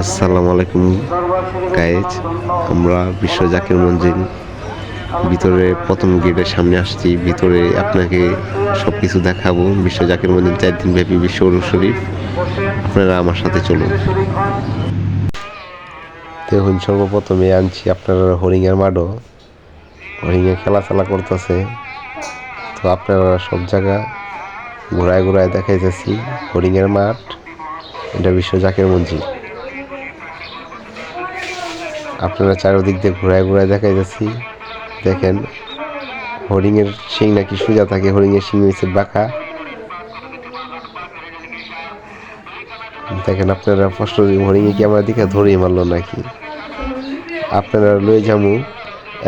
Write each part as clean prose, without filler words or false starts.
আসসালামু আলাইকুম গাইজ, আমরা বিশ্ব জাকির মঞ্জিল ভিতরে প্রথম গেটের সামনে আসছি। ভিতরে আপনাকে সব কিছু দেখাবো। বিশ্ব জাকির মঞ্জিল 4 দিন ব্যাপী বিশ্ব উরুস শরীফ, আপনারা আমার সাথে চলুন। দেখুন, সর্বপ্রথমে আনছি আপনারা হরিণের মাঠও। হরিণে খেলাধুলা করতেছে, তো আপনারা সব জায়গা ঘোরায় ঘোরায় দেখাইতেছি। হরিণের মাঠ, এটা বিশ্ব জাকির মঞ্জিল। আপনারা চারিদিক দিয়ে ঘোরায় ঘোরায় দেখাইতেছি। দেখেন, হরিণের শিং নাকি সোজা থাকে, হরিণের শিং হয়েছে বাঁকা। দেখেন আপনারা কষ্ট, হরিণে কি আমার দিকে ধরেই মারলো নাকি। আপনারা লয়ে যাবো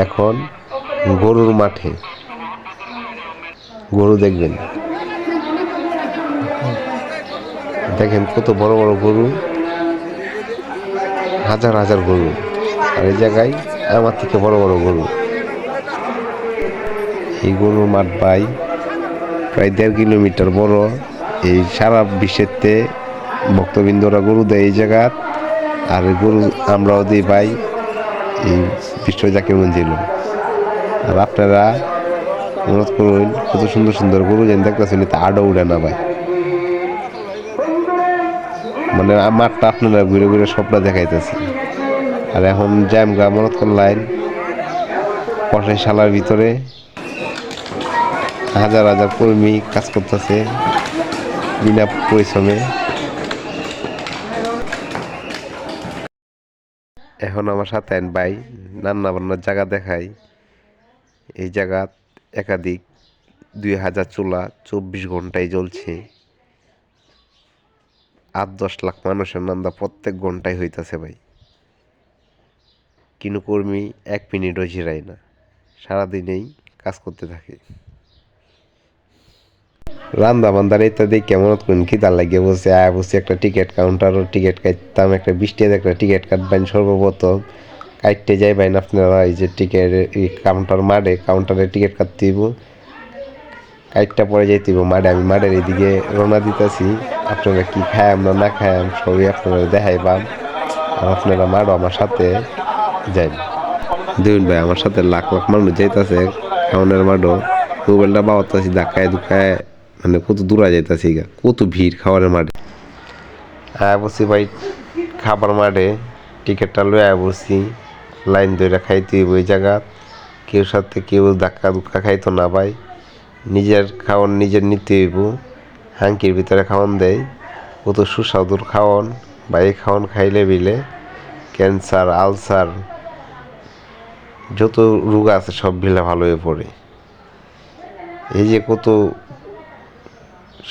এখন গরুর মাঠে, গরু দেখবেন। দেখেন কত বড় বড় গরু, হাজার হাজার গরু। আর এই জায়গায় আমার থেকে বড় বড় গরু। এই গরুর মাঠ প্রায় 1.5 কিলোমিটার বড়। এই সারা বিশ্বেতে ভক্তবৃন্দরা গরু দেয় এই জায়গা। আর গরু আমরাও দিই পাই এই বিশ্ব জাকির মঞ্জিল। আর আপনারা অনুরোধ করুন, কত সুন্দর সুন্দর গরু যেন দেখতেছেন, এতে আডও উড়ে না ভাই। মানে মাঠটা আপনারা ঘুরে ঘুরে সবটা দেখাইতেছে। আর এখন জ্যামগা মনত করলাইন কষাইশালার ভিতরে হাজার হাজার কর্মী কাজ করতেছে বিনা পরিশ্রমে। এখন আমার সাথে আইন ভাই রান্না বান্নার জায়গা দেখাই। এই জায়গা একাধিক 2000 চুলা 24 ঘন্টায় জ্বলছে। 8-10 লাখ মানুষের নান্দা প্রত্যেক ঘন্টায় হইতাছে ভাই। কিন্তু কর্মী 1 মিনিটও জিরায় না, সারাদিনেই কাজ করতে থাকে। রান্দা বান্দার ইত্যাদি কেমন কোন খিদা লাগিয়ে বসে বসে একটা টিকিট কাউন্টারও টিকিট কাটতাম। একটা 20 টাকা একটা টিকিট কাটবেন সর্বপ্রথম। কাটতে যাইবেন আপনারা এই যে টিকিট এই কাউন্টার মাঠে, কাউন্টারে টিকিট কাটতে দিব। কাটটা পরে যাইতে দিব মাঠে। আমি মাঠের এদিকে রওনা দিতেছি। আপনারা কি খায় আমরা না খায় সবই আপনারা দেখাইবাম। আর আপনারা মাঠও আমার সাথে যাই। দেখুন ভাই, আমার সাথে লাখ লাখ মানুষ যাইতেছে খাওয়ানোর মাঠও। মোবাইলটা বাবাতাছি ধাক্কায় ধুকায়, মানে কত দূরা যাইতেছি, কত ভিড় খাবারের মাঠে। বসছি ভাই খাবার মাঠে, টিকিটটা লয়ে বসছি। লাইন ধরে খাইতে হইব ওই জায়গা। কেউ সাথে কেউ ধাক্কা ধুক্কা খাইতো না ভাই। নিজের খাওয়ান নিজের নিতে হইব। হাঙ্কির ভিতরে খাওয়ান দেয়, কত সুস্বাদুর খাওয়ান ভাই। খাওয়ান খাইলে বিলে ক্যান্সার, আলসার, যত রোগ আছে সব বিলে ভালো হয়ে পড়ে। এই যে কত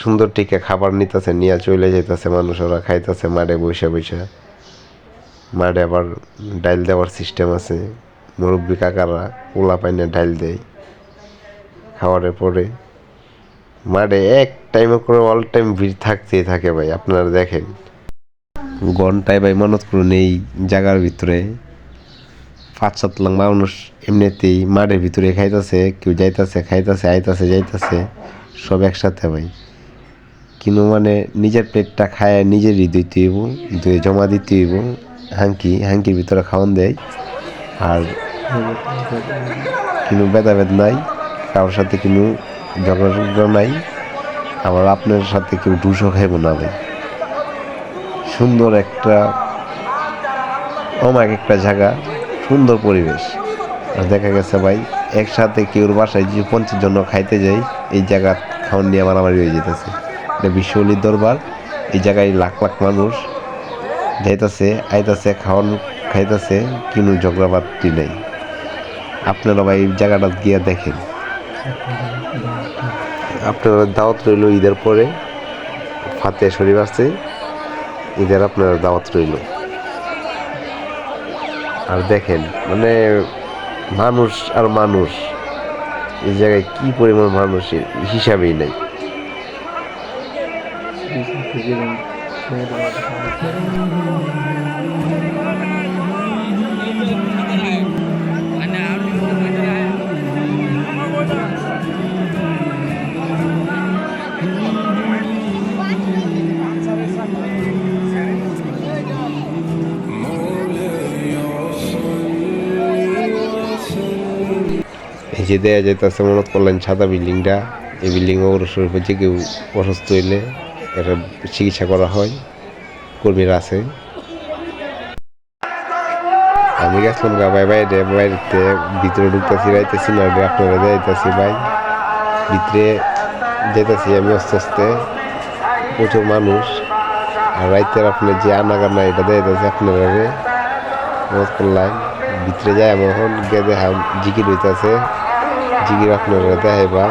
সুন্দর টিকে খাবার নিতেছে, নিয়ে চলে যেতেছে মানুষ, ওরা খাইতেছে মাঠে বসে বসে। মাঠে আবার ডাইল দেওয়ার সিস্টেম আছে। মুরব্বী কাকারা পোলা পাইনে ডাইল দেয় খাওয়ারের পরে। মাঠে এক টাইমে করে অল টাইম ভিড় থাকতেই থাকে ভাই। আপনারা দেখেন ঘন্টায় ভাই মনত করুন এই জায়গার ভিতরে 5-7 লাখ মানুষ এমনিতেই মাঠের ভিতরে খাইতেছে। কেউ যাইতেছে, খাইতেছে, আইতাছে, যাইতেছে, সব একসাথে ভাই। কিন্তু মানে নিজের পেটটা খায় নিজেরই দিতে হইব, ধুয়ে জমা দিতে হইব। হাঙ্কির ভিতরে খাওয়ান দেয়। আর কিন্তু ভেদাভেদ নাই, কারোর সাথে কিন্তু ঝগড়া নাই। আবার আপনার সাথে কেউ ডুসও খাইব না ভাই। সুন্দর একটা অমায়িক একটা জায়গা, সুন্দর পরিবেশ। আর দেখা গেছে ভাই একসাথে কেউর বাসায় যে 50 জন খাইতে যাই, এই জায়গা খাওয়ান নিয়ে মারামারি হয়ে যেতেছে। এটা বিশ্বলির দরবার। এই জায়গায় লাখ লাখ মানুষ যাইতেছে, আইতাছে, খাওয়ান খাইতেছে, কিন্তু ঝগড়াবাদটি নেই। আপনারা ভাই এই জায়গাটা গিয়ে দেখেন। আপনারা দাওয়াত রইল ঈদের পরে, ফাতে শরীফ আছে, ঈদের আপনারা দাওয়াত রইল। আর দেখেন মানে মানুষ আর মানুষ, এই জায়গায় কি পরিমাণ মানুষের হিসাবেই নাই। যে দেয়া যাইতেছে মনে করলেন সাদা বিল্ডিংটা, এই বিল্ডিং অবশ্যই যে কেউ অসুস্থ হইলে এটা চিকিৎসা করা হয়, কর্মীরা আছে। আমি গেছিলাম গা ভাই বাইরেতে ভিতরে ঢুকতেছি রাইতেছি না আপনারা যাইতেছি ভাই ভিতরে যেতেছি আমি আস্তে আস্তে, প্রচুর মানুষ আর রাইতের আপনার যে আনাগানা এটা যাইতেছে আপনারা মত করলাম ভিতরে যায় আমি এখন গিয়ে দেখাম জিকির হইতেছে, জিকির আপনারা দেখাইবা।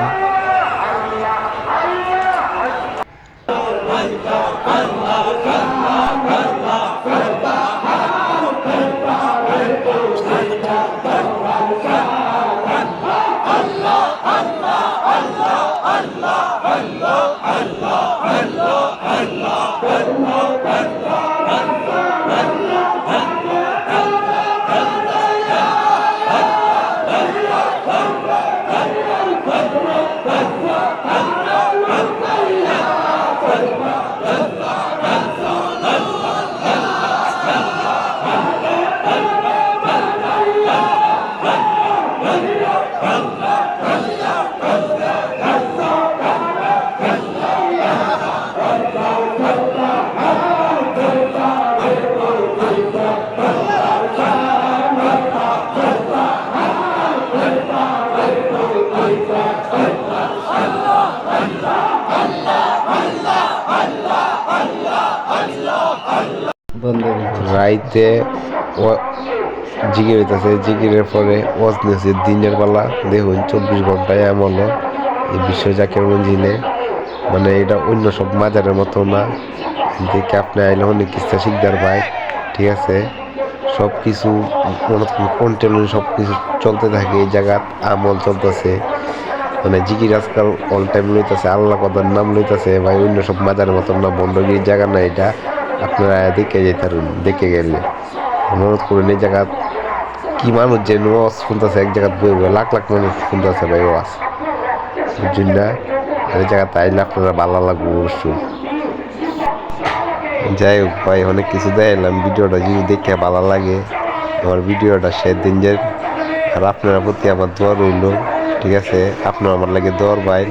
রাইতে জিকির হইতেছে, জিকিরের পরে ওয়াজ নিয়েছে দিনের বেলা দেখুন 24 ঘন্টায় এমন এই বিশ্ব জাকের মঞ্জিলে, মানে এটা অন্য সব মাজারের মতো না, দেখে আপনি আইলে অনেক কিছু শিখদার ভাই। ঠিক আছে, সব কিছু কন্টিনিউ সব কিছু চলতে থাকে এই জায়গাত, আমল চলতেছে, মানে জিকির আজকাল অল টাইম লইতেছে, আল্লাহ কদার নাম লইতেছে ভাই, অন্য সব মাজারের মতন না, বন্ধগিরির জায়গা না এটা, আপনারা দেখে যেতারুন, দেখে গেলে মনে করেন এই জায়গা কি মানুষ যে ওয়াজ শুনতেছে, এক জায়গায় বই বই লাখ লাখ মানুষ শুনতেছে ভাই ওয়াজ, বুঝছেন না? এই জায়গাতে আইলে আপনারা ভালো লাগবে অবশ্যই। যাই হোক ভাই অনেক কিছু দেখাইলাম, ভিডিওটা যদি দেখে ভালো লাগে আমার ভিডিওটা শেয়ার দিন যে, আর আপনার প্রতি আমার দোয়া রইল। ঠিক আছে, আপনার আমার লাগে দোয়ার ভাই,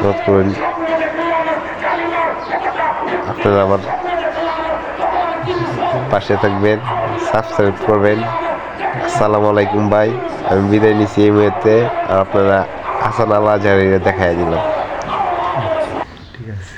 মত করেন আপনারা আমার পাশে থাকবেন, সাবস্ক্রাইব করবেন। আসসালামু আলাইকুম ভাই, আমি বিদায় নিচ্ছি এই মুহূর্তে, আর আপনারা হাসান আল আজহারীরে দেখাই দিলাম। ঠিক আছে।